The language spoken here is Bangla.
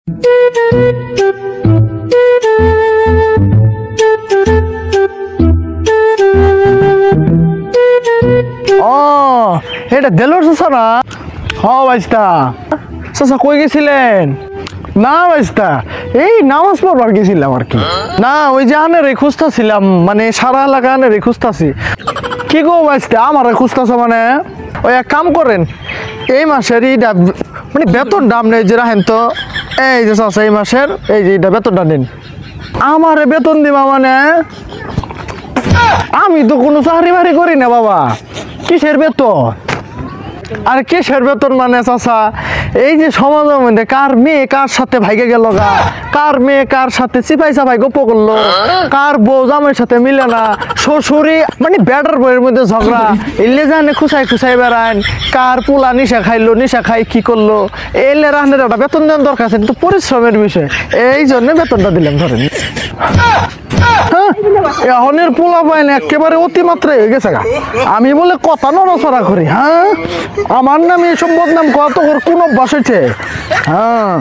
ও এটা দেলোর চাচা না? হ বাইস্তা। চাচা কই গেছিলেন? না বাইস্তা, এই নামাজ পড়বার গেছিলাম আর কি। না ওই যে আনেরে খুঁজতেছিলাম, মানে সারা এলাকা আনেরে খুঁজতাছি। কি গো বাইস্তা আমারে খুঁজতেছ মানে? ওই এক কাম করেন, এই মাসের মানে বেতন দাম নেই যে রাখেন তো। এই যে চাচা এই মাসের এই যে এটা বেতনটা নিন। আমারে বেতন দিবা মানে? আমি তো কোনো চাকরি বাড়ি করি না বাবা, কিসের বেতন? আর কিসের বেতন মানে চাচা, এই যে সমাজের মধ্যে কার মেয়ে কার সাথে ভাইগে গেল গা, কার মেয়ে কার সাথে চিপাই চাপাই গপ করলো, কার বউ জামাইয়ের সাথে মিলে না, শ্বশুরি মানে ব্যাটার বইয়ের মধ্যে ঝগড়া, এলে জানে খুসাই খুসাই বেড়ান, কার পোলা নিশা খাইলো, নিশা খাই কি করলো, এলে রান্নার একটা বেতন দেওয়ার দরকার আছে, কিন্তু পরিশ্রমের বিষয়, এই জন্য বেতনটা দিলাম ধরেন। এখনের পোলা পাইন একেবারে অতিমাত্রায় হয়ে গেছে গা। আমি বলে কথা নড়াচড়া করি, হ্যাঁ আমার নামে এসব বদনাম কত কোন অভ্যাস হয়েছে? হ্যাঁ।